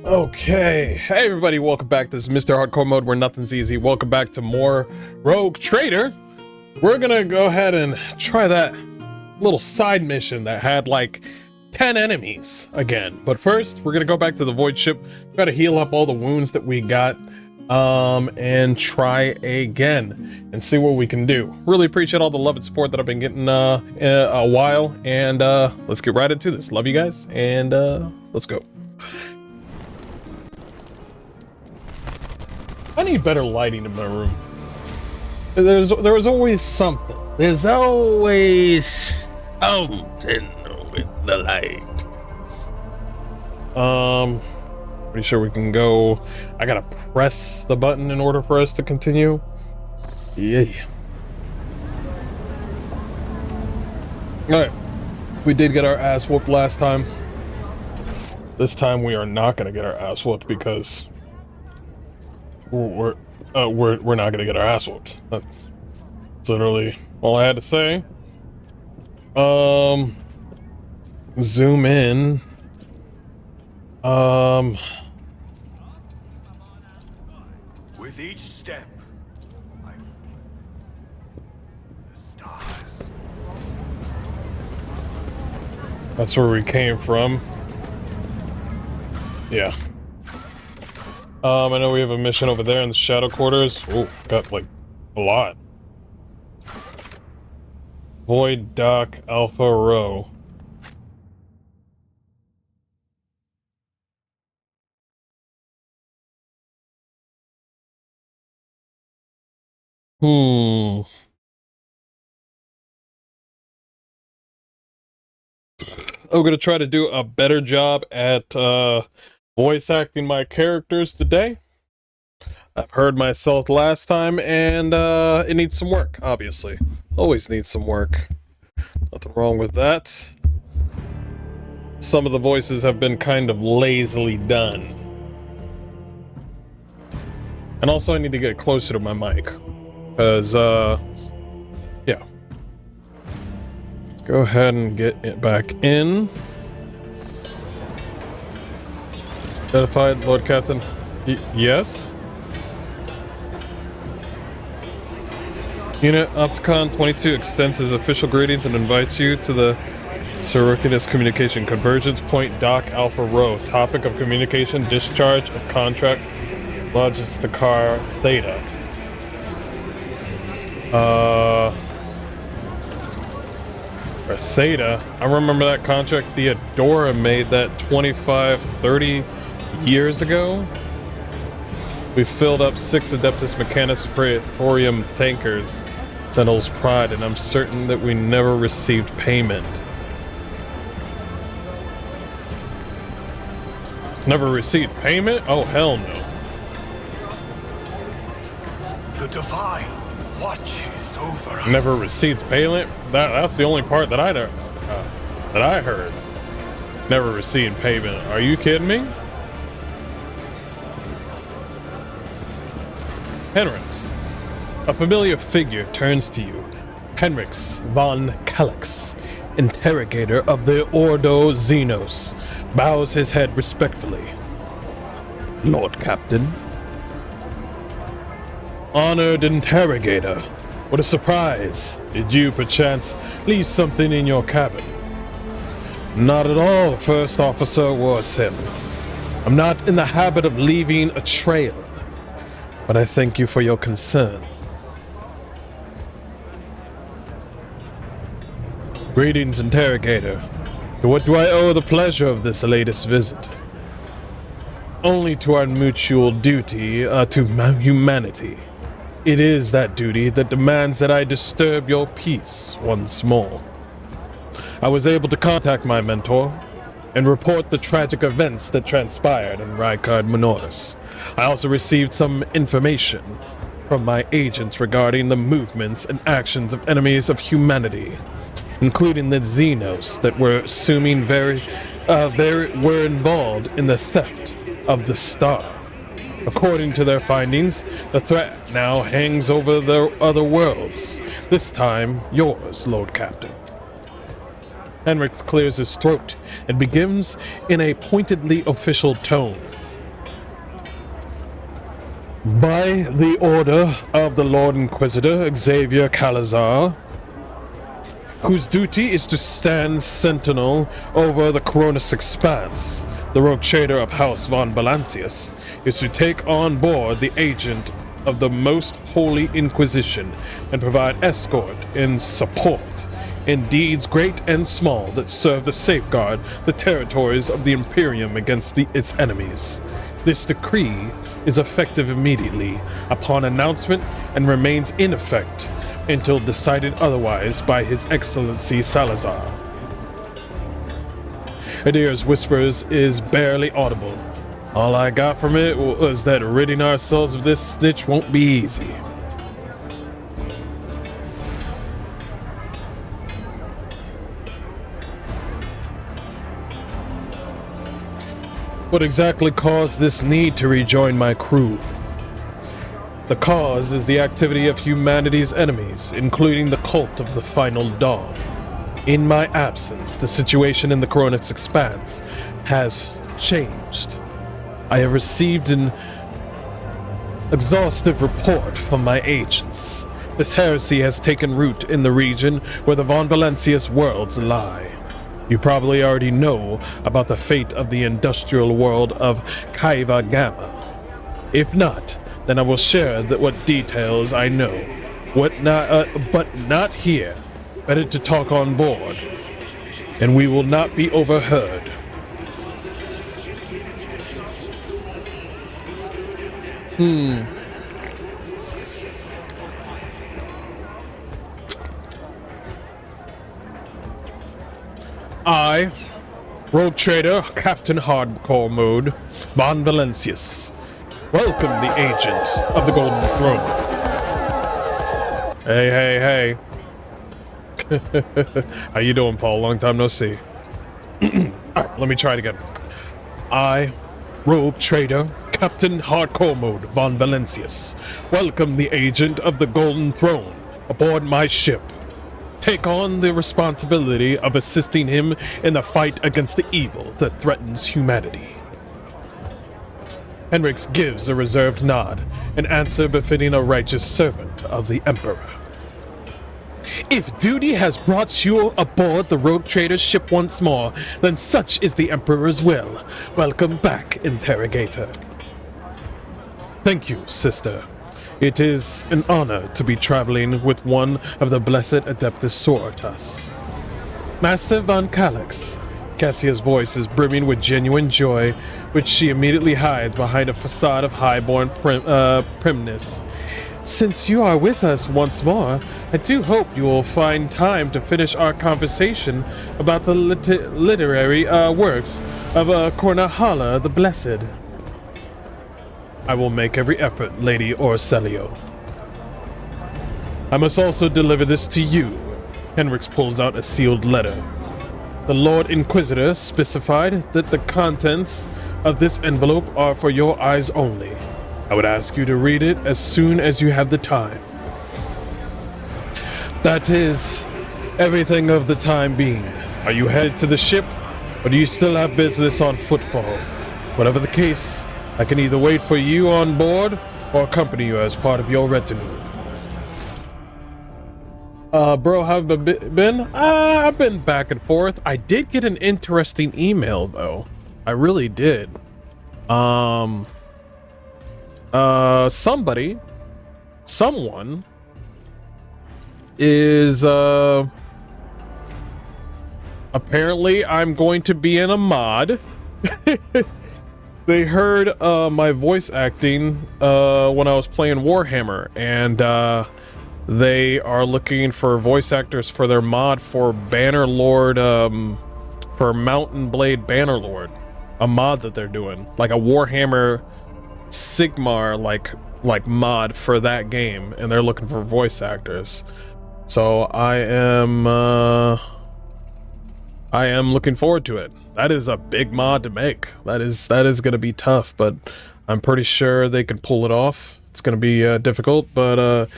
Okay, hey everybody, welcome back. This is Mr. Hardcore Mode where nothing's easy. Welcome back to more Rogue Trader. We're gonna go ahead and try that little side mission that had like 10 enemies again. But first, we're gonna go back to the Void Ship, try to heal up all the wounds that we got, and try again and see what we can do. Really appreciate all the love and support that I've been getting a while, and let's get right into this. Love you guys, and let's go. I need better lighting in my room. There was always something. There's always something with the light. Pretty sure we can go. I gotta press the button in order for us to continue. Yeah. Alright. We did get our ass whooped last time. This time we are not gonna get our ass whooped because we're not gonna get our ass whooped. That's literally all I had to say. Zoom in. With each step, the stars. That's where we came from. Yeah. I know we have a mission over there in the Shadow Quarters. Oh, got like a lot. Void Dock Alpha Row. I'm gonna try to do a better job at voice acting my characters today. I've heard myself last time, and it needs some work, obviously. Always needs some work. Nothing wrong with that. Some of the voices have been kind of lazily done. And also I need to get closer to my mic. Because, yeah. Go ahead and get it back in. Identified, Lord Captain. Yes? Unit Opticon 22 extends his official greetings and invites you to the Circuitous Communication Convergence Point Dock Alpha Row. Topic of communication, discharge of contract, Logisticar Theta. Or Theta. I remember that contract Theodora made that 25, 30 years ago. We filled up 6 Adeptus Mechanis Praetorium tankers, Sentinel's Pride, and I'm certain that we never received payment. Never received payment? Oh, hell no. The Divine watches over us. Never received payment? That's the only part that I heard. Never received payment. Are you kidding me? Henrix. A familiar figure turns to you. Henrix von Calyx, interrogator of the Ordo Xenos, bows his head respectfully. Lord Captain. Honored interrogator. What a surprise. Did you, perchance, leave something in your cabin? Not at all, First Officer Warsim. I'm not in the habit of leaving a trail, but I thank you for your concern. Greetings, interrogator. To what do I owe the pleasure of this latest visit? Only to our mutual duty to humanity. It is that duty that demands that I disturb your peace once more. I was able to contact my mentor and report the tragic events that transpired in Rykard Minoris. I also received some information from my agents regarding the movements and actions of enemies of humanity, including the Xenos that were assuming were involved in the theft of the star. According to their findings, the threat now hangs over the other worlds, this time yours, Lord Captain. Henrix clears his throat and begins in a pointedly official tone. By the order of the Lord Inquisitor Xavier Calazar, whose duty is to stand sentinel over the Coronis Expanse, the rogue trader of House von Valancius is to take on board the agent of the Most Holy Inquisition and provide escort and support in deeds great and small that serve to safeguard the territories of the Imperium against its enemies. This decree is effective immediately upon announcement and remains in effect until decided otherwise by His Excellency Salazar. Adir's whispers is barely audible. All I got from it was that ridding ourselves of this snitch won't be easy. What exactly caused this need to rejoin my crew? The cause is the activity of humanity's enemies, including the cult of the Final Dawn. In my absence, the situation in the Coronis Expanse has changed. I have received an exhaustive report from my agents. This heresy has taken root in the region where the Von Valancius worlds lie. You probably already know about the fate of the industrial world of Kaiva Gamma. If not, then I will share what details I know. But not here. Better to talk on board, and we will not be overheard. I, Rogue Trader, Captain HardcoreMode, Von Valancius, welcome the agent of the Golden Throne. Hey. How you doing, Paul? Long time no see. Alright, let me try it again. I, Rogue Trader, Captain HardcoreMode, Von Valancius, welcome the agent of the Golden Throne aboard my ship. Take on the responsibility of assisting him in the fight against the evil that threatens humanity. Henrix gives a reserved nod, an answer befitting a righteous servant of the Emperor. If duty has brought you aboard the Rogue Trader's ship once more, then such is the Emperor's will. Welcome back, Interrogator. Thank you, sister. It is an honor to be traveling with one of the blessed Adeptus Sororitas. Master Von Calyx. Cassia's voice is brimming with genuine joy, which she immediately hides behind a facade of highborn primness. Since you are with us once more, I do hope you will find time to finish our conversation about the literary works of Cornahala the Blessed. I will make every effort, Lady Orselio. I must also deliver this to you. Henrix pulls out a sealed letter. The Lord Inquisitor specified that the contents of this envelope are for your eyes only. I would ask you to read it as soon as you have the time. That is everything of the time being. Are you headed to the ship, or do you still have business on footfall? Whatever the case, I can either wait for you on board or accompany you as part of your retinue. Bro, how have you been? I've been back and forth. I did get an interesting email, though. I really did. Someone is, apparently I'm going to be in a mod. They heard my voice acting when I was playing Warhammer, and they are looking for voice actors for their mod for Bannerlord, for Mountain Blade Bannerlord, a mod that they're doing, like a Warhammer Sigmar like mod for that game, and they're looking for voice actors. So I am looking forward to it. That is a big mod to make. That is gonna be tough, but I'm pretty sure they can pull it off. It's gonna be difficult, but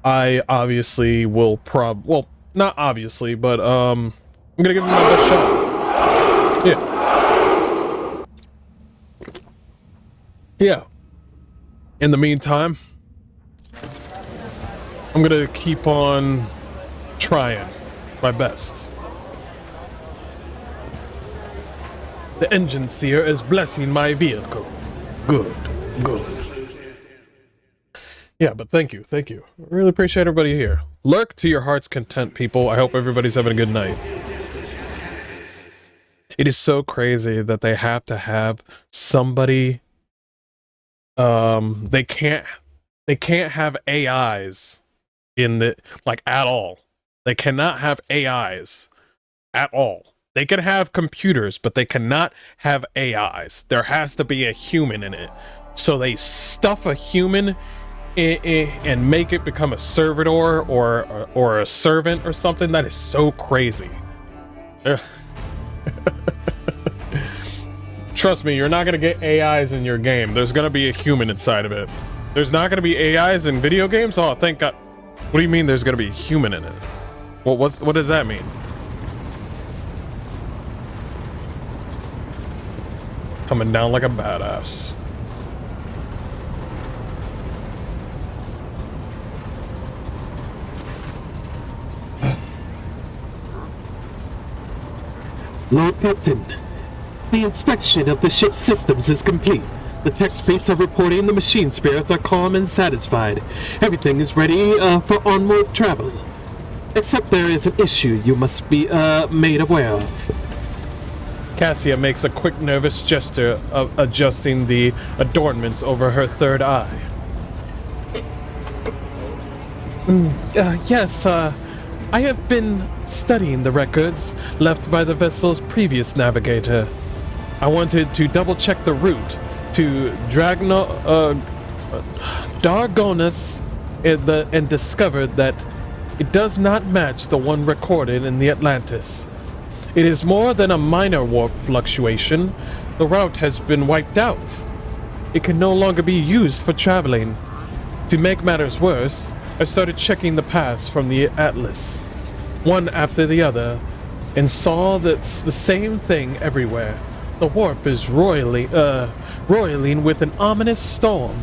I obviously will well, not obviously, but I'm gonna give it my best shot. Yeah. In the meantime, I'm gonna keep on trying my best. The engine seer is blessing my vehicle. Good, good. Yeah, but thank you. I really appreciate everybody here. Lurk to your heart's content, people. I hope everybody's having a good night. It is so crazy that they have to have somebody. They can't have AIs in the at all. They cannot have AIs at all. They can have computers, but they cannot have AIs. There has to be a human in it. So they stuff a human and make it become a servitor or a servant or something. That is so crazy. Trust me, you're not going to get AIs in your game. There's going to be a human inside of it. There's not going to be AIs in video games? Oh, thank God. What do you mean there's going to be a human in it? Well, what does that mean? Coming down like a badass. Lord Captain, the inspection of the ship's systems is complete. The tech space are reporting the machine spirits are calm and satisfied. Everything is ready for onward travel. Except there is an issue you must be made aware of. Cassia makes a quick nervous gesture of adjusting the adornments over her third eye. Yes, I have been studying the records left by the vessel's previous navigator. I wanted to double-check the route to Dargonus and discovered that it does not match the one recorded in the Atlantis. It is more than a minor warp fluctuation. The route has been wiped out. It can no longer be used for traveling. To make matters worse, I started checking the paths from the atlas, one after the other, and saw that's the same thing everywhere. The warp is roiling with an ominous storm,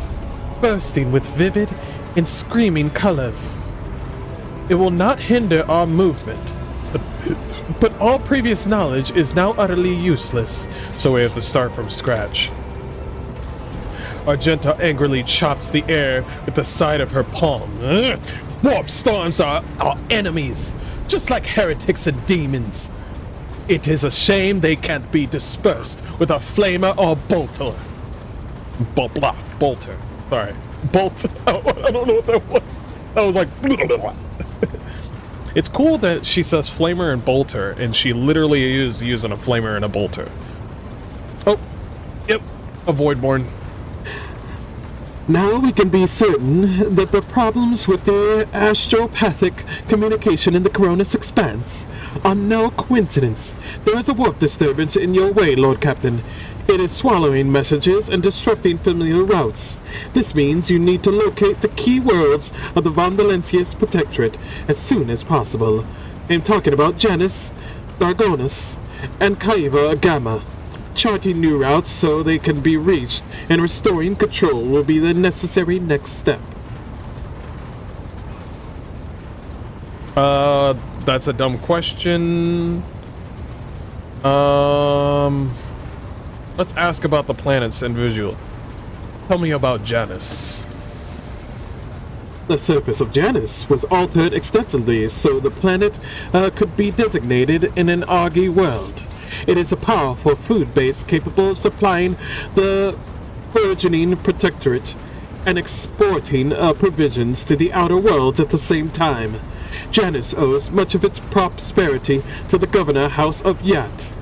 bursting with vivid and screaming colors. It will not hinder our movement, but all previous knowledge is now utterly useless, so we have to start from scratch. Argenta angrily chops the air with the side of her palm. Warp storms are our enemies, just like heretics and demons. It is a shame they can't be dispersed with a flamer or bolter. Bolter. Sorry. Bolt. Oh, I don't know what that was. That was like... It's cool that she says flamer and bolter, and she literally is using a flamer and a bolter. Oh, yep, a voidborn. Now we can be certain that the problems with the astropathic communication in the Coronis expanse are no coincidence. There is a warp disturbance in your way, Lord Captain. It is swallowing messages and disrupting familiar routes. This means you need to locate the key worlds of the Von Valencius Protectorate as soon as possible. I'm talking about Janus, Dargonus, and Kaiva Gamma. Charting new routes so they can be reached and restoring control will be the necessary next step. That's a dumb question. Let's ask about the planets and visual. Tell me about Janus. The surface of Janus was altered extensively so the planet could be designated in an Argy world. It is a powerful food base capable of supplying the burgeoning protectorate and exporting provisions to the outer worlds at the same time. Janus owes much of its prosperity to the governor house of Yat.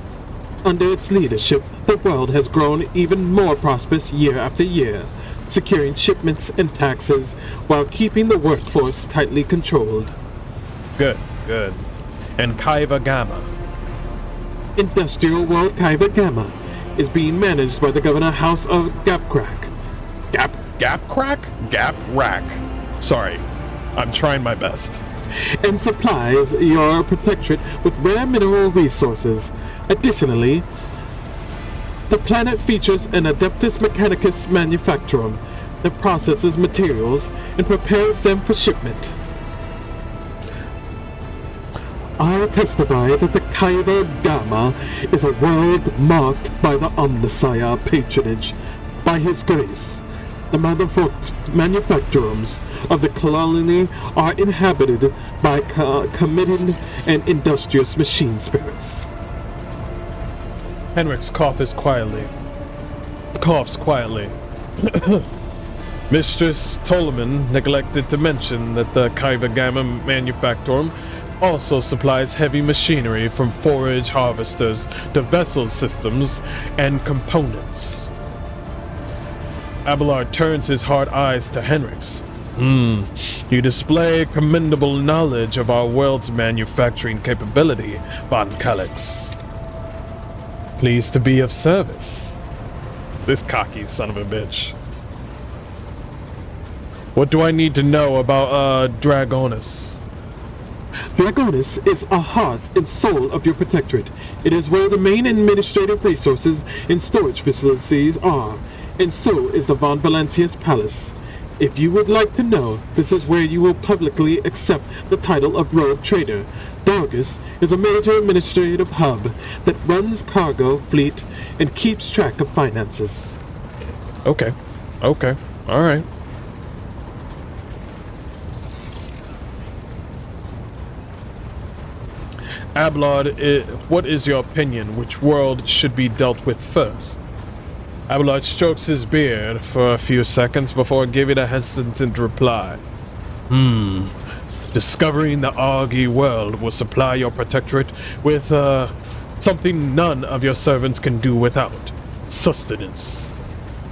Under its leadership, the world has grown even more prosperous year after year, securing shipments and taxes while keeping the workforce tightly controlled. Good. And Kaiva Gamma? Industrial World Kaiva Gamma is being managed by the governor house of Gapcrack. Gaprack. Sorry, I'm trying my best. And supplies your protectorate with rare mineral resources. Additionally, the planet features an Adeptus Mechanicus manufactorum, that processes materials and prepares them for shipment. I testify that the Kaiba Gamma is a world marked by the Omnisire patronage. By his grace, the manufacturers of the colony are inhabited by committed and industrious machine spirits. Henrik's coughs quietly. Mistress Tolman neglected to mention that the Kaiba Gamma Manufactorum also supplies heavy machinery from forage harvesters to vessel systems and components. Abelard turns his hard eyes to Henrik's. You display commendable knowledge of our world's manufacturing capability, Von Calix. Pleased to be of service. This cocky son of a bitch. What do I need to know about, Dragonus? Dragonus is a heart and soul of your protectorate. It is where the main administrative resources and storage facilities are, and so is the Von Valancius Palace. If you would like to know, this is where you will publicly accept the title of Rogue Trader. Dargus is a major administrative hub that runs cargo, fleet, and keeps track of finances. Okay, alright. Abelard, what is your opinion? Which world should be dealt with first? Abelard strokes his beard for a few seconds before giving a hesitant reply. Discovering the Argy world will supply your protectorate with, something none of your servants can do without. Sustenance.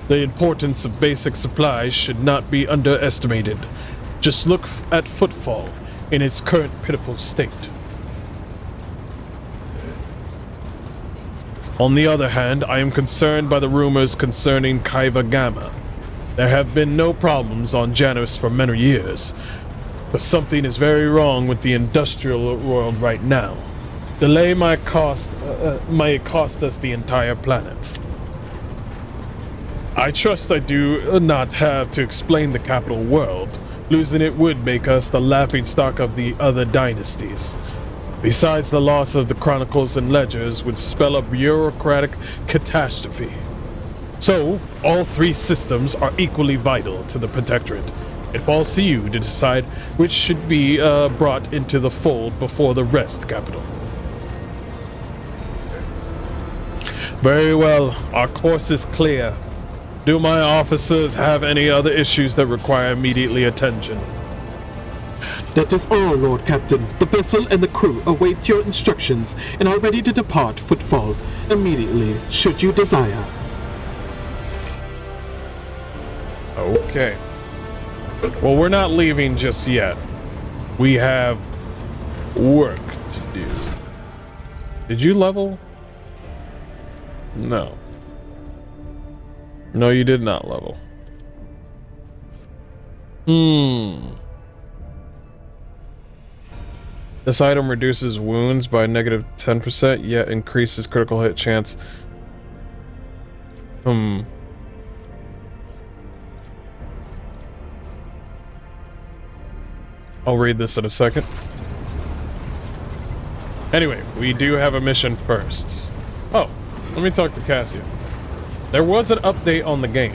The importance of basic supplies should not be underestimated. Just look at Footfall in its current pitiful state. On the other hand, I am concerned by the rumors concerning Kaiba Gamma. There have been no problems on Janus for many years, but something is very wrong with the industrial world right now. Delay might cost us the entire planet. I trust I do not have to explain the capital world. Losing it would make us the laughingstock of the other dynasties. Besides, the loss of the chronicles and ledgers would spell a bureaucratic catastrophe. So, all three systems are equally vital to the Protectorate. It falls to you to decide which should be brought into the fold before the rest, Capital. Very well, our course is clear. Do my officers have any other issues that require immediately attention? That is all, Lord Captain. The vessel and the crew await your instructions and are ready to depart Footfall immediately, should you desire. Okay. Well, we're not leaving just yet. We have work to do. Did you level? No. No, you did not level. This item reduces wounds by negative 10%, yet increases critical hit chance. I'll read this in a second. Anyway, we do have a mission first. Oh, let me talk to Cassia. There was an update on the game.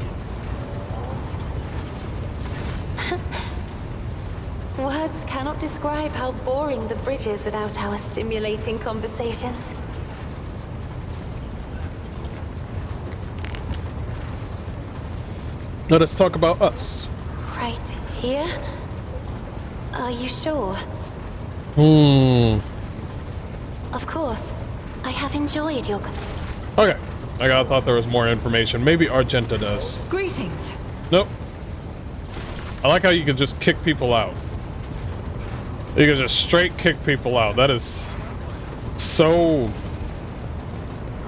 Words cannot describe how boring the bridge is without our stimulating conversations. Now let's talk about us. Right here? Are you sure? Of course. I have enjoyed your... Okay. I thought there was more information. Maybe Argenta does. Greetings. Nope. I like how you can just kick people out. You can just straight kick people out. That is so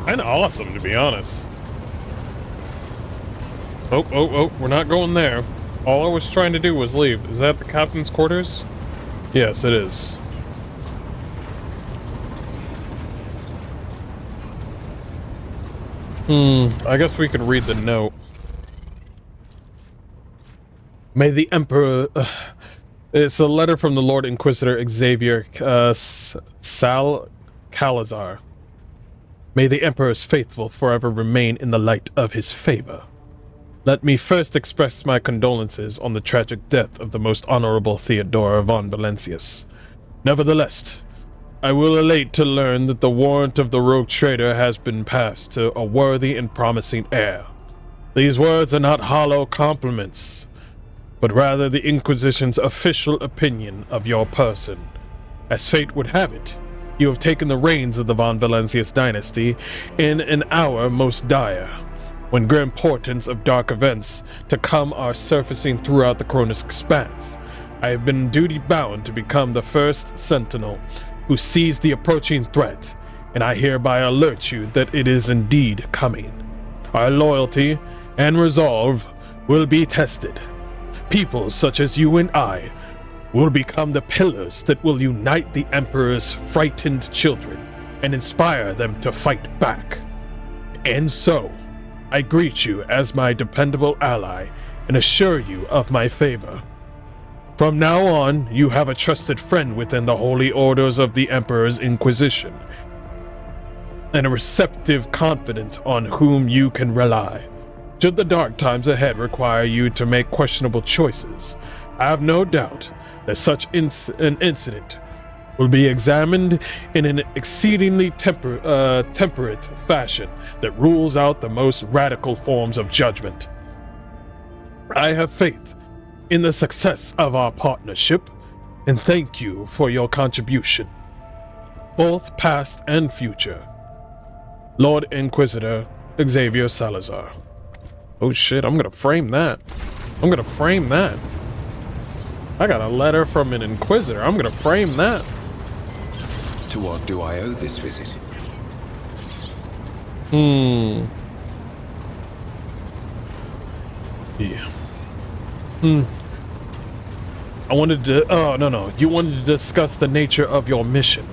kind of awesome, to be honest. Oh, we're not going there. All I was trying to do was leave. Is that the captain's quarters? Yes, it is. I guess we could read the note. May the Emperor... it's a letter from the Lord Inquisitor Xavier Sal Calazar. May the Emperor's faithful forever remain in the light of his favor. Let me first express my condolences on the tragic death of the most honorable Theodora von Valencius. Nevertheless, I will elate to learn that the warrant of the rogue trader has been passed to a worthy and promising heir. These words are not hollow compliments, but rather the Inquisition's official opinion of your person. As fate would have it, you have taken the reins of the von Valencius dynasty in an hour most dire, when grim portents of dark events to come are surfacing throughout the Cronus expanse. I have been duty-bound to become the first sentinel who sees the approaching threat, and I hereby alert you that it is indeed coming. Our loyalty and resolve will be tested. People such as you and I will become the pillars that will unite the Emperor's frightened children and inspire them to fight back. And so, I greet you as my dependable ally and assure you of my favor. From now on, you have a trusted friend within the holy orders of the Emperor's Inquisition, and a receptive confidant on whom you can rely. Should the dark times ahead require you to make questionable choices, I have no doubt that such an incident will be examined in an exceedingly temperate fashion that rules out the most radical forms of judgment. I have faith in the success of our partnership, and thank you for your contribution, both past and future. Lord Inquisitor Xavier Salazar. Oh shit, I'm gonna frame that. I'm gonna frame that. I got a letter from an Inquisitor. I'm gonna frame that. To what do I owe this visit? Yeah. I wanted to... Oh, no. You wanted to discuss the nature of your mission.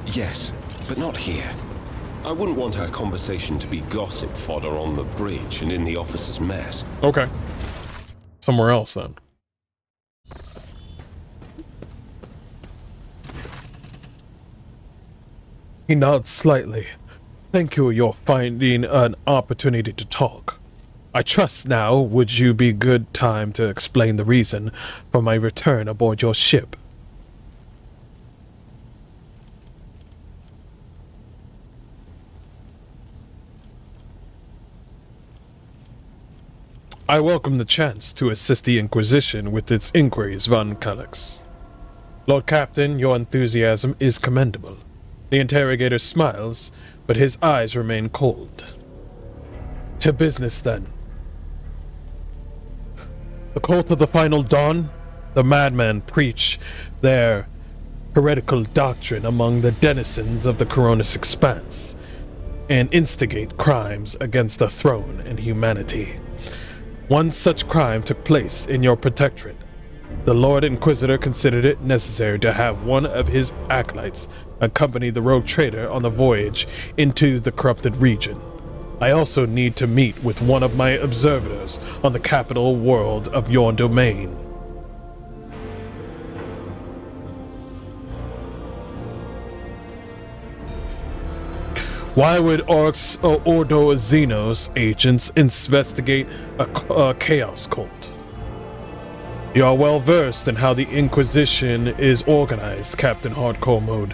Yes, but not here. I wouldn't want our conversation to be gossip fodder on the bridge and in the officer's mess. Okay. Somewhere else, then. He nods slightly. Thank you for finding an opportunity to talk. I trust now would you be good time to explain the reason for my return aboard your ship. I welcome the chance to assist the Inquisition with its inquiries, Von Calix. Lord Captain, your enthusiasm is commendable. The interrogator smiles, but his eyes remain cold. To business, then. The cult of the Final Dawn? The madmen preach their heretical doctrine among the denizens of the Cronus Expanse, and instigate crimes against the throne and humanity. One such crime took place in your protectorate. The Lord Inquisitor considered it necessary to have one of his acolytes accompany the rogue trader on the voyage into the corrupted region. I also need to meet with one of my observers on the capital world of your domain. Why would Orcs or Ordo Xenos agents investigate a chaos cult? You are well versed in how the Inquisition is organized, Captain HardcoreMode.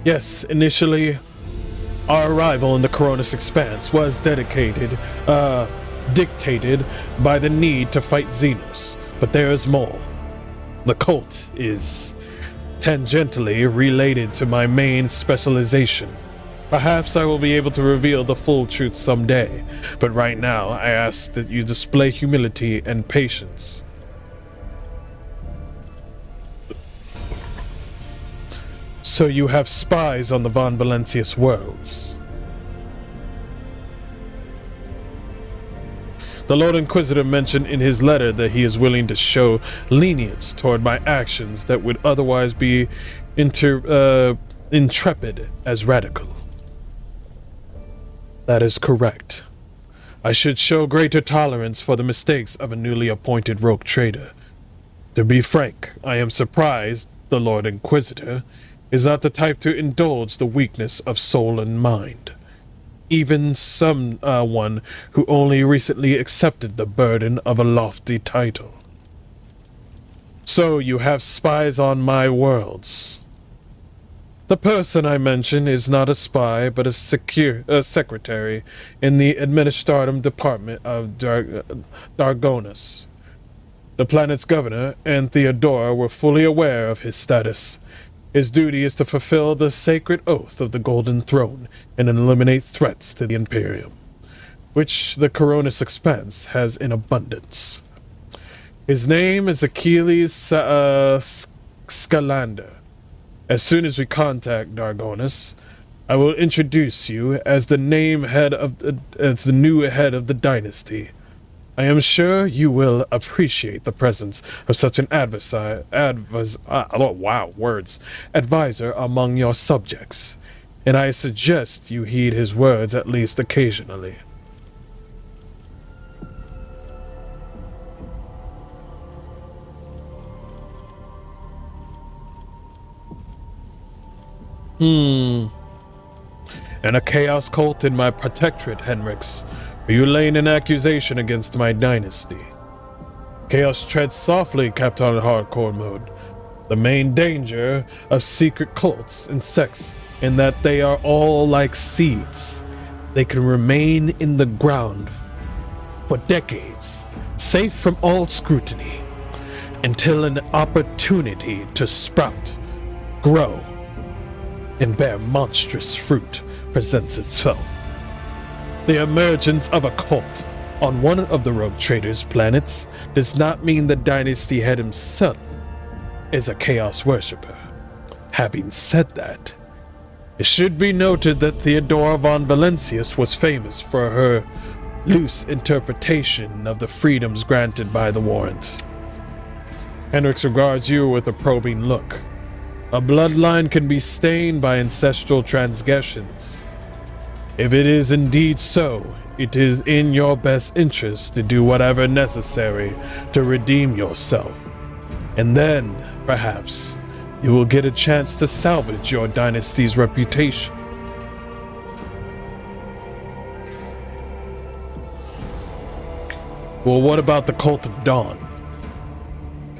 Yes, initially, our arrival in the Cronus Expanse was dictated by the need to fight Xenos, but there is more. The cult is tangentially related to my main specialization. Perhaps I will be able to reveal the full truth someday, but right now I ask that you display humility and patience. So you have spies on the Von Valencius worlds. The Lord Inquisitor mentioned in his letter that he is willing to show lenience toward my actions that would otherwise be intrepid as radical. That is correct. I should show greater tolerance for the mistakes of a newly appointed rogue trader, To be frank, I am surprised the Lord Inquisitor is not the type to indulge the weakness of soul and mind. Even someone who only recently accepted the burden of a lofty title. So you have spies on my worlds. The person I mention is not a spy, but a secretary in the Administratum Department of Dargonus. The planet's governor and Theodora were fully aware of his status. His duty is to fulfill the sacred oath of the Golden Throne and eliminate threats to the Imperium, which the Coronis Expanse has in abundance. His name is Achilles Scalander. As soon as we contact Dargonus, I will introduce you as the new head of the dynasty. I am sure you will appreciate the presence of such an advisor among your subjects, and I suggest you heed his words at least occasionally. And a chaos cult in my protectorate, Henrix. Are you laying an accusation against my dynasty? Chaos treads softly, Captain Hardcore Mode. The main danger of secret cults and sects in that they are all like seeds. They can remain in the ground for decades, safe from all scrutiny, until an opportunity to sprout, grow, and bear monstrous fruit presents itself. The emergence of a cult on one of the rogue traders' planets does not mean the dynasty head himself is a chaos worshipper. Having said that, it should be noted that Theodora von Valencius was famous for her loose interpretation of the freedoms granted by the warrant. Hendrix regards you with a probing look. A bloodline can be stained by ancestral transgressions. If it is indeed so, it is in your best interest to do whatever necessary to redeem yourself. And then, perhaps, you will get a chance to salvage your dynasty's reputation. Well, what about the Cult of Dawn?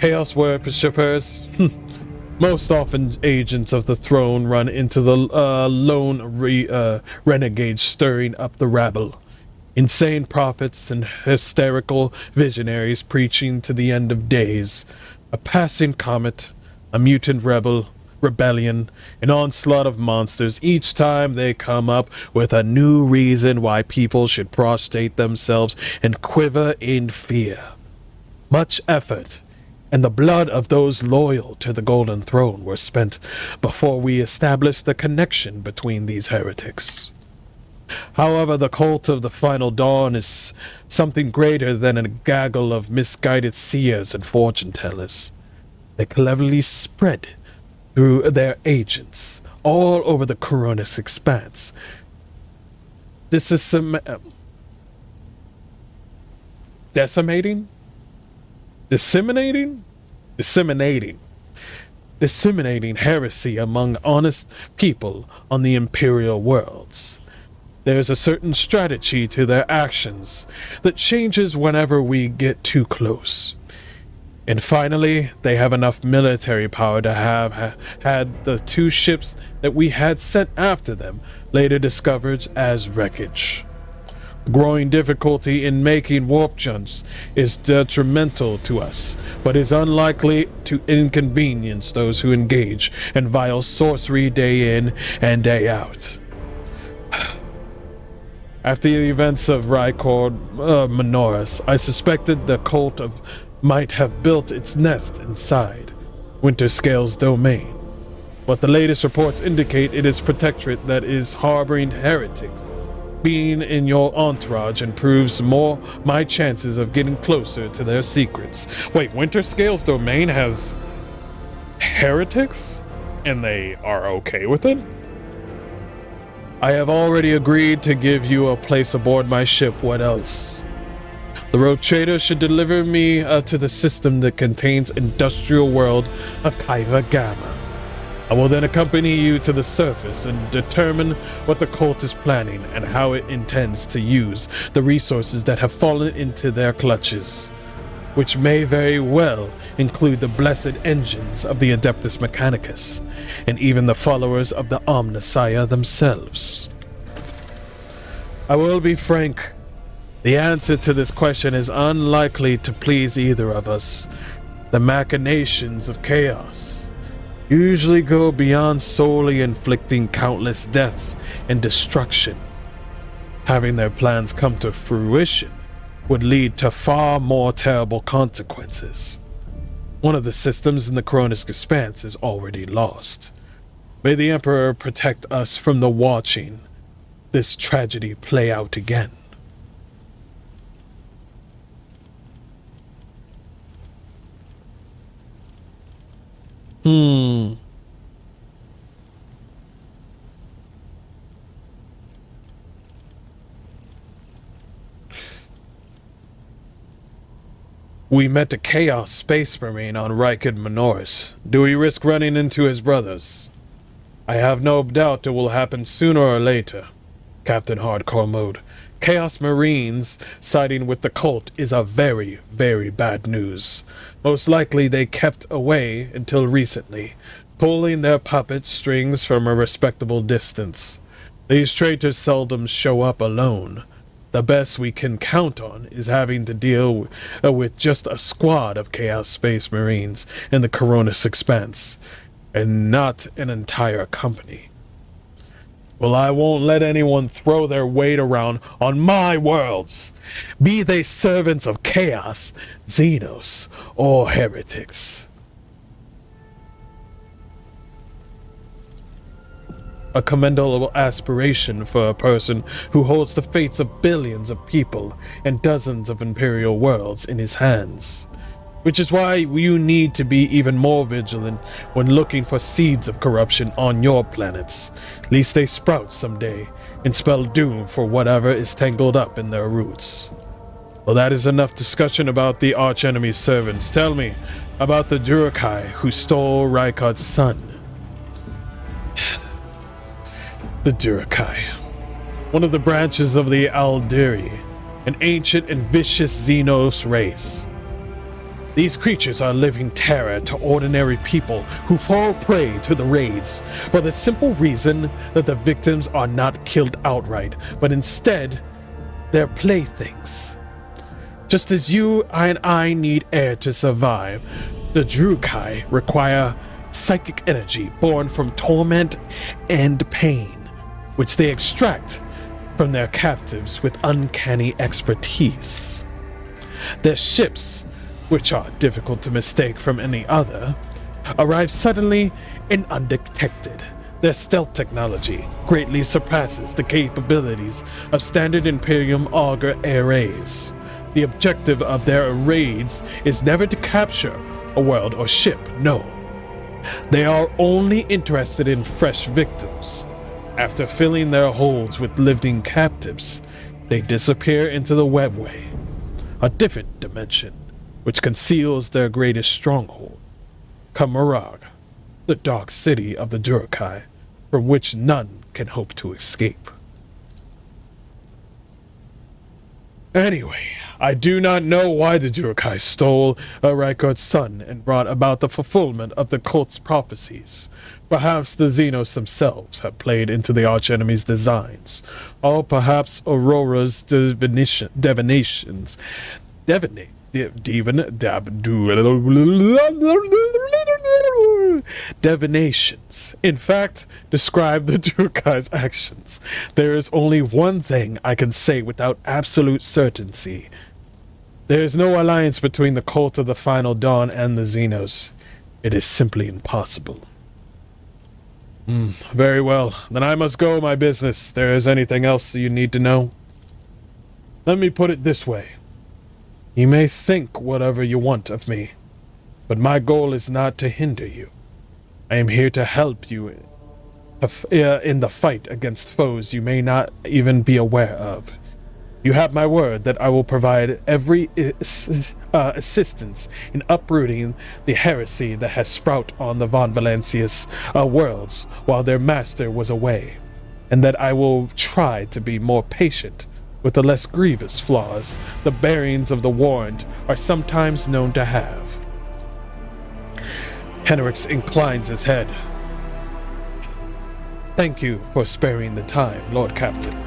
Chaos worshippers? Most often, agents of the throne run into the lone renegades stirring up the rabble. Insane prophets and hysterical visionaries preaching to the end of days. A passing comet, a mutant rebellion, an onslaught of monsters. Each time they come up with a new reason why people should prostrate themselves and quiver in fear. Much effort and the blood of those loyal to the Golden Throne were spent before we established a connection between these heretics. However, the cult of the Final Dawn is something greater than a gaggle of misguided seers and fortune-tellers. They cleverly spread through their agents all over the Coronis Expanse. Disseminating heresy among honest people on the Imperial worlds. There's a certain strategy to their actions that changes whenever we get too close. And finally, they have enough military power to have had the 2 ships that we had sent after them later discovered as wreckage. Growing difficulty in making warp jumps is detrimental to us, but is unlikely to inconvenience those who engage in vile sorcery day in and day out. After the events of Rykord Minoris, I suspected the cult might have built its nest inside Winterscale's domain, but the latest reports indicate it is Protectorate that is harboring heretics. Being in your entourage improves my chances of getting closer to their secrets. Wait, Winterscale's domain has heretics? And they are okay with it? I have already agreed to give you a place aboard my ship. What else? The rogue trader should deliver me to the system that contains industrial world of Kaiva Gamma. I will then accompany you to the surface and determine what the cult is planning and how it intends to use the resources that have fallen into their clutches, which may very well include the blessed engines of the Adeptus Mechanicus, and even the followers of the Omnissiah themselves. I will be frank, the answer to this question is unlikely to please either of us. The machinations of chaos usually go beyond solely inflicting countless deaths and destruction. Having their plans come to fruition would lead to far more terrible consequences. One of the systems in the Cronus Expanse is already lost. May the Emperor protect us from the watching this tragedy play out again. We met a Chaos Space Marine on Rykard Minoris. Do we risk running into his brothers? I have no doubt it will happen sooner or later. Captain MrHardcoreMode, Chaos Marines siding with the cult is a very, very bad news. Most likely they kept away until recently, pulling their puppet strings from a respectable distance. These traitors seldom show up alone. The best we can count on is having to deal with just a squad of Chaos Space Marines in the Cronus Expanse, and not an entire company. Well, I won't let anyone throw their weight around on my worlds, be they servants of chaos, Xenos, or heretics. A commendable aspiration for a person who holds the fates of billions of people and dozens of Imperial worlds in his hands. Which is why you need to be even more vigilant when looking for seeds of corruption on your planets, lest they sprout someday and spell doom for whatever is tangled up in their roots. Well, that is enough discussion about the archenemy's servants. Tell me about the Durukai who stole Rykard's son. The Durukai, one of the branches of the Aldiri, an ancient and vicious Xenos race. These creatures are living terror to ordinary people who fall prey to the raids for the simple reason that the victims are not killed outright, but instead, they're playthings. Just as you and I need air to survive, the Durukai require psychic energy born from torment and pain, which they extract from their captives with uncanny expertise. Their ships, which are difficult to mistake from any other, arrive suddenly and undetected. Their stealth technology greatly surpasses the capabilities of standard Imperium Augur arrays. The objective of their raids is never to capture a world or ship, no. They are only interested in fresh victims. After filling their holds with living captives, they disappear into the webway, a different dimension, which conceals their greatest stronghold, Kamarag, the dark city of the Durukai, from which none can hope to escape. Anyway, I do not know why the Durukai stole Rykard's son and brought about the fulfillment of the cult's prophecies. Perhaps the Xenos themselves have played into the archenemy's designs, or perhaps Aurora's divinations. Divinations, in fact, describe the Durukai's actions. There is only one thing I can say without absolute certainty. There is no alliance between the cult of the Final Dawn and the Xenos. It is simply impossible. Very well. Then I must go my business. There is anything else you need to know? Let me put it this way. You may think whatever you want of me, but my goal is not to hinder you. I am here to help you in the fight against foes you may not even be aware of. You have my word that I will provide every assistance in uprooting the heresy that has sprout on the Von Valancius worlds while their master was away, and that I will try to be more patient with the less grievous flaws the bearings of the warrant are sometimes known to have. Henrix inclines his head. Thank you for sparing the time, Lord Captain.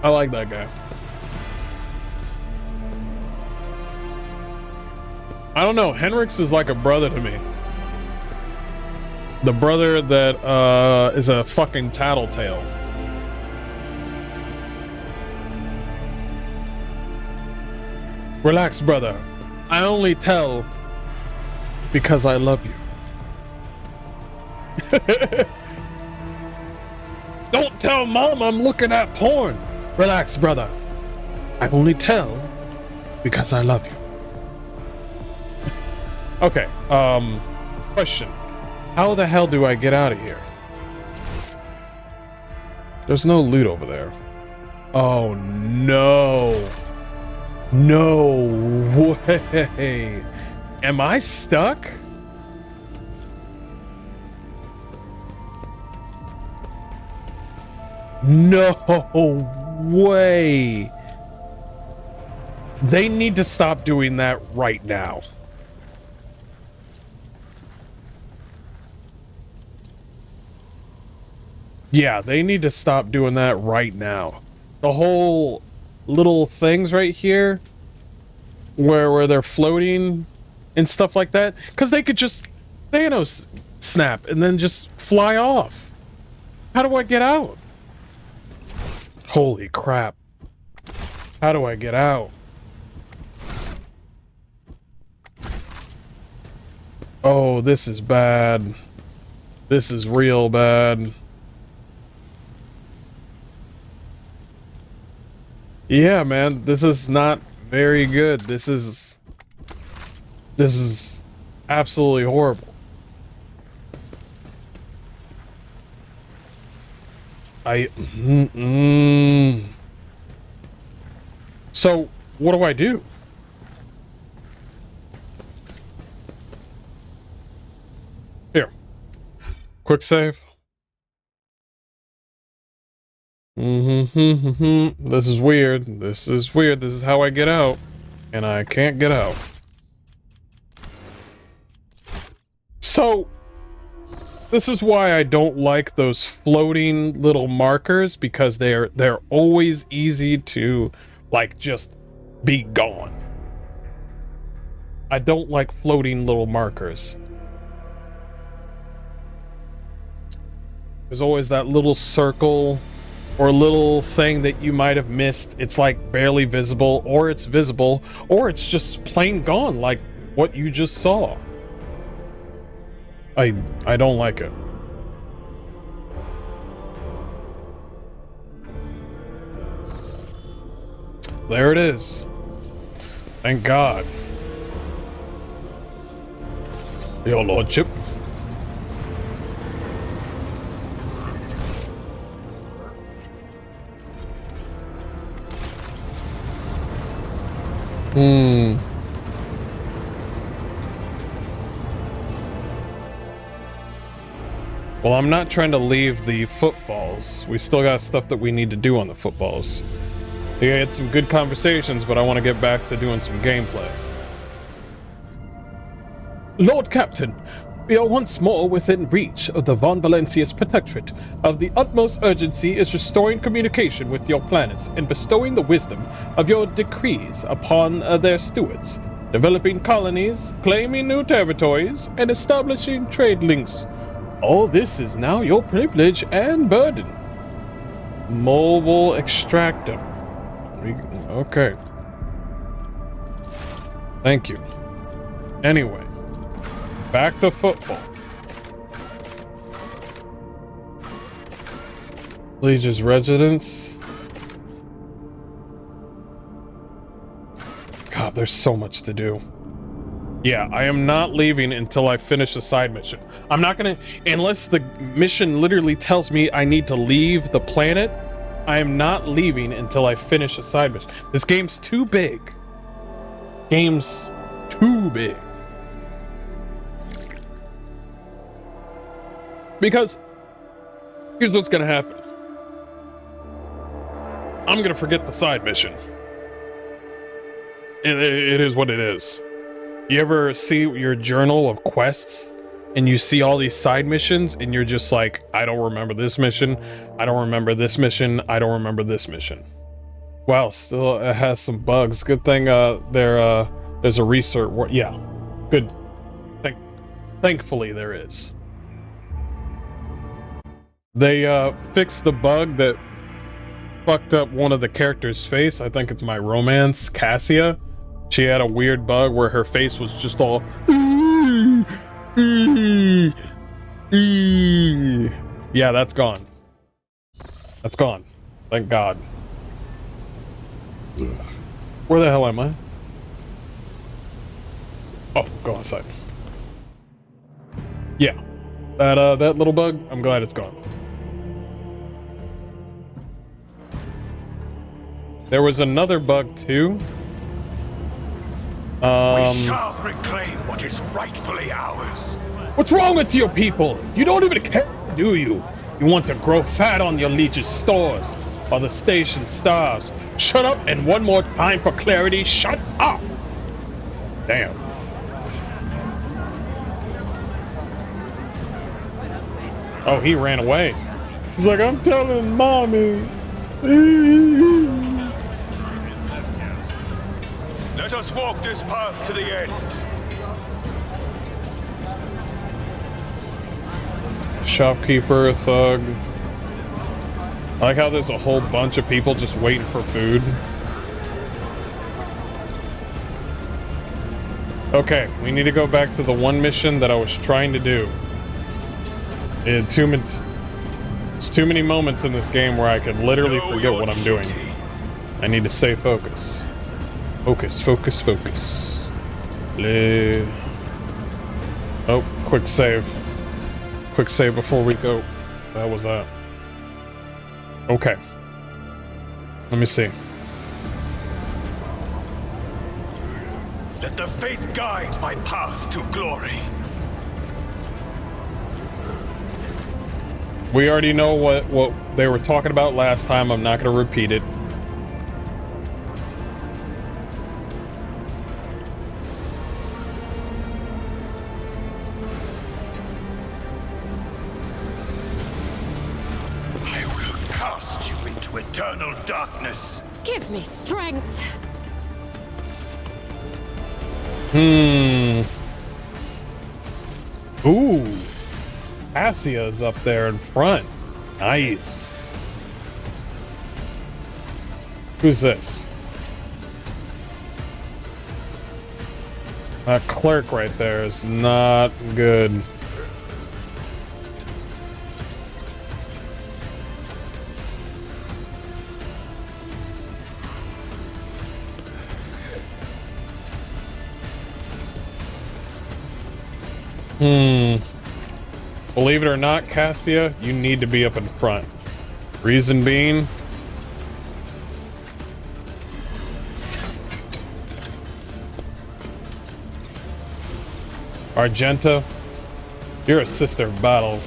I like that guy. I don't know, Henrix is like a brother to me. The brother that is a fucking tattletale. Relax, brother. I only tell because I love you. Don't tell Mom I'm looking at porn. Relax, brother. I only tell because I love you. Okay, question. How the hell do I get out of here? There's no loot over there. Oh, no. No way. Am I stuck? No way. They need to stop doing that right now. Yeah, they need to stop doing that right now. The whole little things right here where they're floating and stuff like that, because they could just Thanos snap and then just fly off. How do I get out? Holy crap. How do I get out? Oh, this is bad. This is real bad. Yeah, man, this is not very good. This is absolutely horrible. So, what do I do? Here. Quick save. This is weird. This is weird. This is how I get out. And I can't get out. So, this is why I don't like those floating little markers, because they're always easy to, like, just be gone. I don't like floating little markers. There's always that little circle or little thing that you might have missed. It's like barely visible, or it's visible, or it's just plain gone, like what you just saw. I don't like it. There it is. Thank God. Your lordship. Well, I'm not trying to leave the footballs. We still got stuff that we need to do on the footballs. We had some good conversations, but I want to get back to doing some gameplay. Lord Captain, we are once more within reach of the Von Valancius Protectorate. Of the utmost urgency is restoring communication with your planets and bestowing the wisdom of your decrees upon their stewards, developing colonies, claiming new territories, and establishing trade links. All this is now your privilege and burden. Mobile extractor. Okay. Thank you. Anyway, back to football. Legion's residence. God, there's so much to do. Yeah, I am not leaving until I finish the side mission. I'm not gonna, unless the mission literally tells me I need to leave the planet, I am not leaving until I finish the side mission. This game's too big. Game's too big. Because here's what's gonna happen. I'm gonna forget the side mission. It is what it is. You ever see your journal of quests and you see all these side missions and you're just like, I don't remember this mission. I don't remember this mission. I don't remember this mission. Wow, still it has some bugs. Good thing there's a research. Yeah, good. Thankfully there is. They fixed the bug that fucked up one of the characters' face. I think it's my romance, Cassia. She had a weird bug where her face was just all yeah, that's gone. That's gone. Thank God. Where the hell am I? Oh, go outside. Yeah. That little bug, I'm glad it's gone. There was another bug too. We shall reclaim what is rightfully ours. What's wrong with you people? You don't even care, do you? You want to grow fat on your liege's stores while the station starves. Shut up, and one more time for clarity, shut up! Damn. Oh, he ran away. He's like, I'm telling mommy. Let us walk this path to the end. Shopkeeper, thug. I like how there's a whole bunch of people just waiting for food. Okay, we need to go back to the one mission that I was trying to do. It's too many moments in this game where I could literally forget what I'm doing. I need to stay focused. Focus, focus, focus. Oh, quick save. Quick save before we go. That was that. Okay. Let me see. Let the faith guide my path to glory. We already know what they were talking about last time. I'm not going to repeat it. I will cast you into eternal darkness. Give me strength. Ooh. Cassia's up there in front. Nice. Who's this? That clerk right there is not good. Believe it or not, Cassia, you need to be up in front. Reason being, Argenta, you're a sister of battle.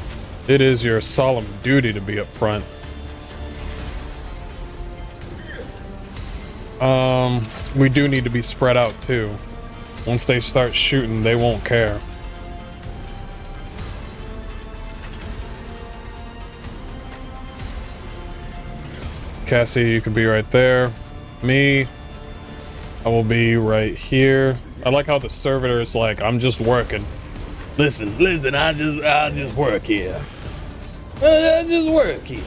It is your solemn duty to be up front. We do need to be spread out too. Once they start shooting, they won't care. Cassie, you can be right there. Me, I will be right here. I like how the servitor is like, I'm just working. Listen, I just work here. I just work here.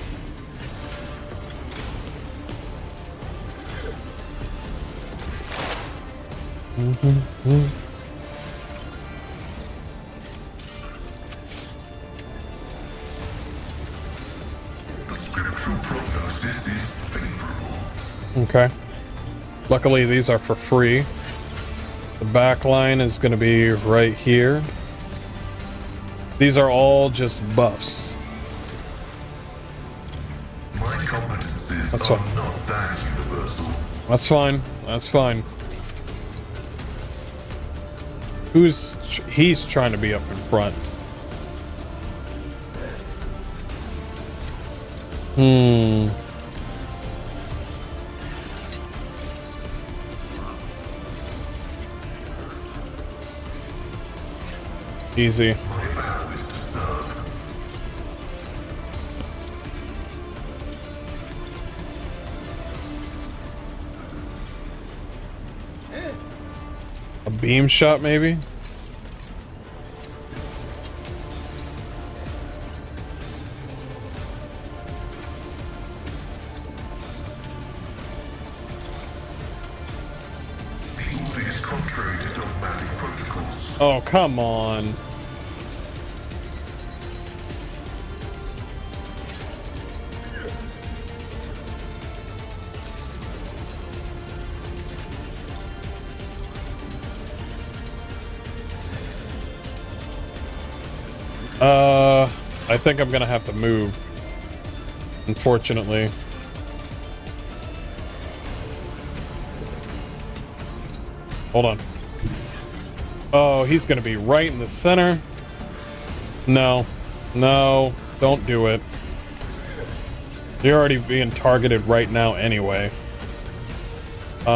The scriptural prognosis is favorable. Okay. Luckily, these are for free. The back line is going to be right here. These are all just buffs. My competencies That's are fine. not that universal. That's fine. That's fine. He's trying to be up in front. Easy. My vow is to serve. A beam shot, maybe? The order is contrary to dogmatic protocols. Oh, come on. I think I'm gonna have to move, unfortunately. Hold on. Oh, he's gonna be right in the center. No. No, don't do it. You're already being targeted right now anyway. The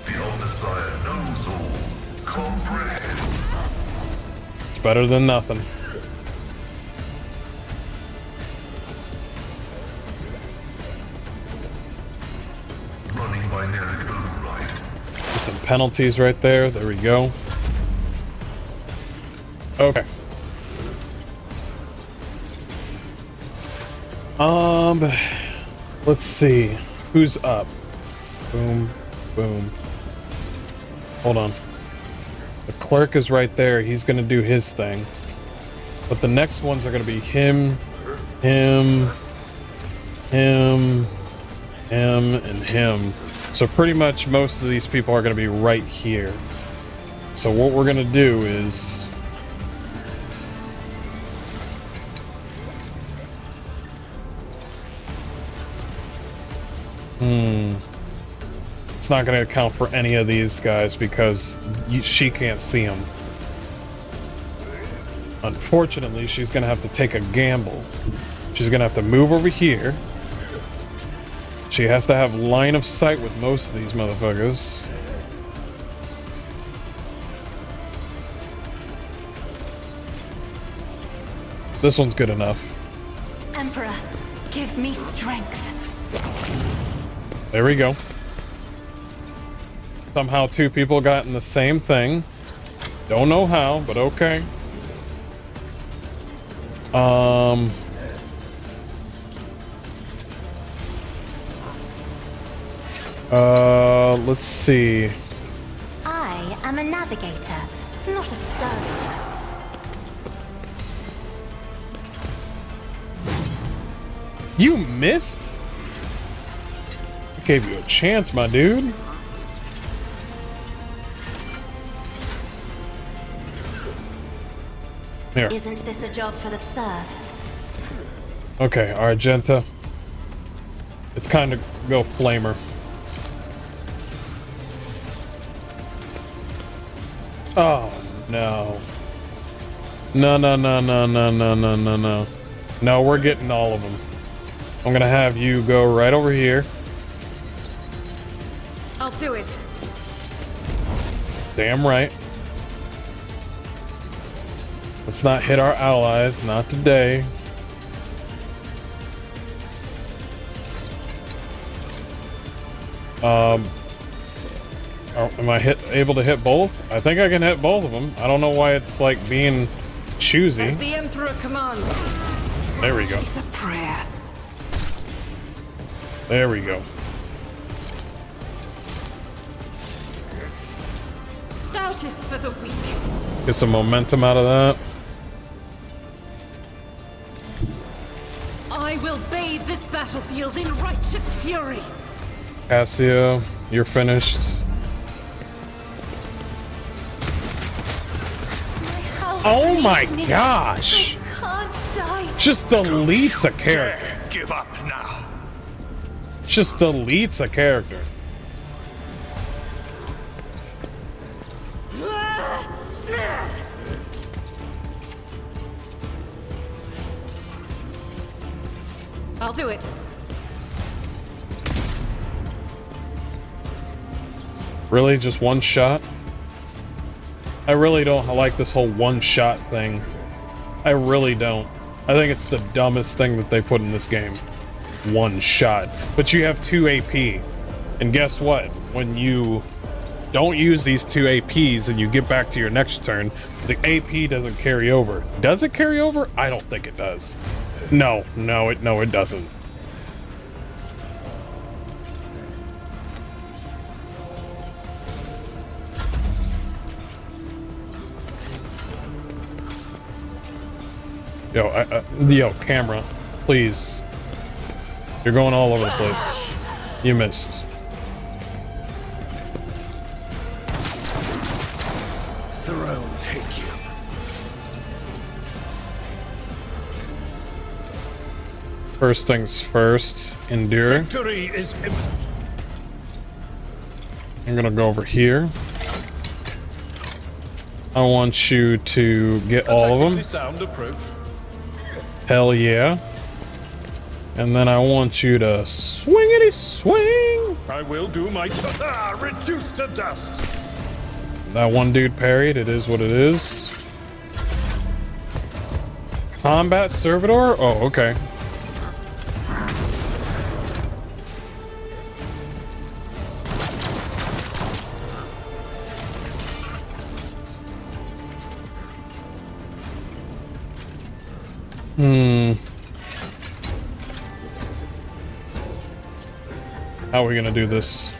Omnissiah knows all. Comprehend. It's better than nothing. Running by Nerrick override. There's some penalties right there. There we go. Okay. Let's see. Who's up? Boom. Boom. Hold on. The clerk is right there. He's gonna do his thing. But the next ones are gonna be him, and him. So pretty much most of these people are gonna be right here. So what we're gonna do is... It's not going to account for any of these guys because she can't see them. Unfortunately, she's going to have to take a gamble. She's going to have to move over here. She has to have line of sight with most of these motherfuckers. This one's good enough. Emperor, give me strength. There we go. Somehow two people got in the same thing. Don't know how, but okay. Let's see. I am a navigator, not a servitor. You missed? I gave you a chance, my dude. Here. Isn't this a job for the serfs? Okay, Argenta. It's kind of go flamer. Oh, no. No, no, no, no, no, no, no, no, no. No, we're getting all of them. I'm gonna have you go right over here. I'll do it. Damn right. Let's not hit our allies, not today. Am I able to hit both? I think I can hit both of them. I don't know why it's like being choosy. As the Emperor commands. There we go. It's a prayer. There we go. Doubt is for the weak. Get some momentum out of that. I will bathe this battlefield in righteous fury. Cassia, you're finished. Oh my gosh! Can't die. Just deletes a character. Dare give up now. Just deletes a character. I'll do it. Really? Just one shot? I really don't like this whole one shot thing. I really don't. I think it's the dumbest thing that they put in this game. One shot. But you have 2 AP. And guess what? When you don't use these 2 APs and you get back to your next turn, the AP doesn't carry over. Does it carry over? I don't think it does. No, it doesn't. Yo, camera, please. You're going all over the place. You missed. Throne take you. First things first, endure. Victory is imminent. I'm gonna go over here. I want you to get all of them. Sound approach. Hell yeah. And then I want you to swingity swing. I will do my reduced to dust. That one dude parried. It is what it is. Combat servitor? Oh, okay. How are we gonna do this?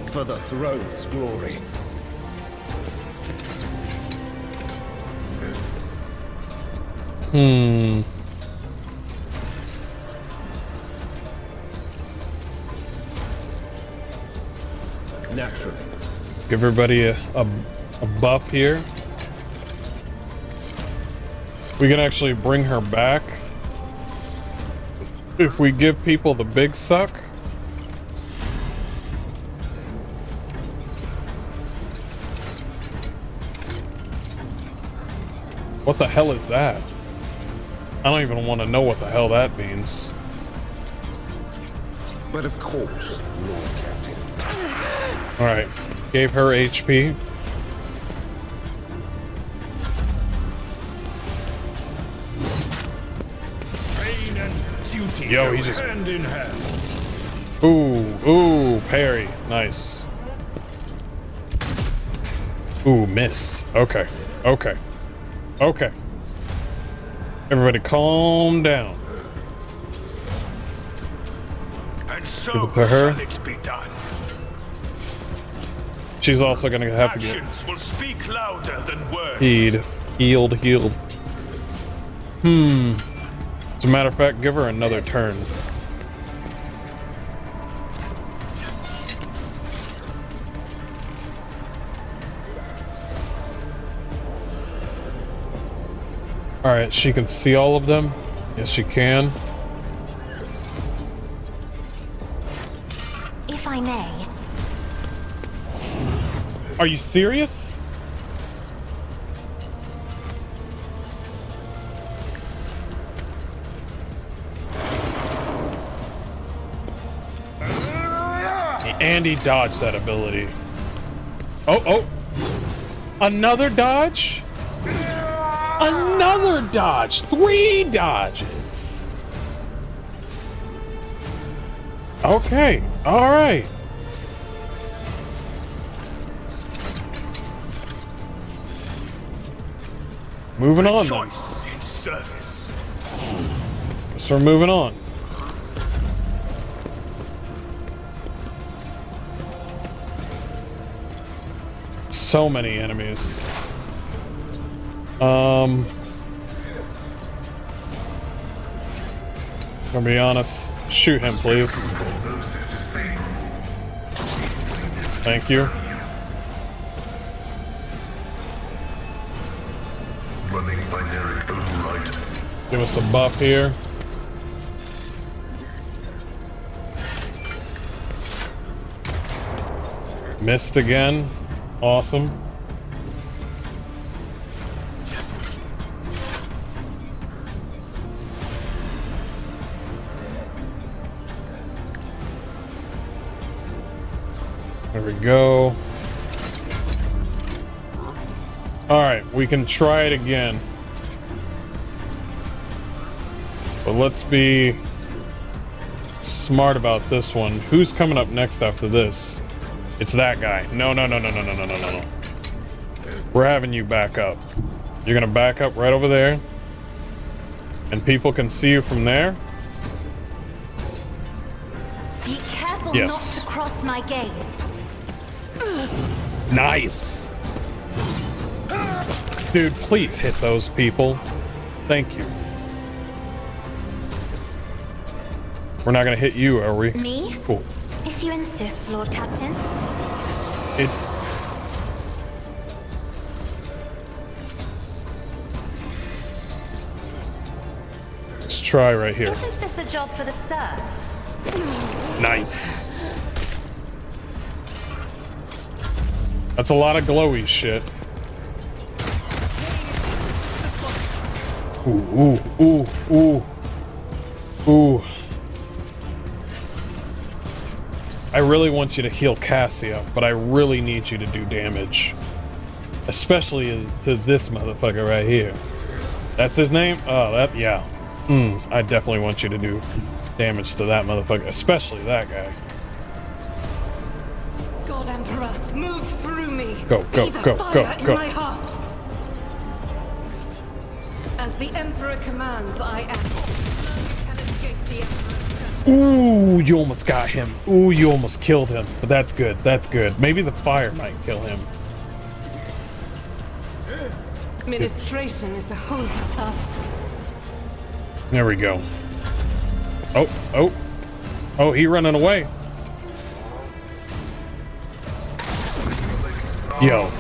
For the throne's glory. Naturally. Give everybody a buff here. We can actually bring her back if we give people the big suck. What the hell is that? I don't even want to know what the hell that means. But of course, Lord Captain. Alright, gave her HP. Pain and duty Yo, he go just... hand in hand. Ooh, parry. Nice. Ooh, missed. Okay. Everybody calm down. And so Give it to her. shall it be done. She's also gonna have to get Actions will speak louder than words. healed. As a matter of fact, give her another turn. Alright, she can see all of them. Yes, she can. If I may. Are you serious? And he dodged that ability. Oh. Another dodge? Another dodge. 3 dodges. Okay. All right. Moving on. Then. Choice in service. So we're moving on. So many enemies. I'll be honest. Shoot him, please. Thank you. Running binary override. Give us a buff here. Missed again. Awesome. There we go. Alright, we can try it again. But let's be smart about this one. Who's coming up next after this? It's that guy. No. We're having you back up. You're gonna back up right over there. And people can see you from there. Be careful Yes. not to cross my gaze. Nice. Dude, please hit those people. Thank you. We're not gonna hit you, are we? Me? Cool. If you insist, Lord Captain. It... Let's try right here. Isn't this a job for the serfs? Nice. That's a lot of glowy shit. Ooh. I really want you to heal Cassia, but I really need you to do damage. Especially to this motherfucker right here. That's his name? Oh, that, yeah. I definitely want you to do damage to that motherfucker, especially that guy. God Emperor, move through me. Go. In my heart. As the Emperor commands, I am. None can escape the Emperor. Ooh, you almost got him. Ooh, you almost killed him. But that's good. That's good. Maybe the fire might kill him. Administration is a holy task. There we go. Oh, he running away. Yo,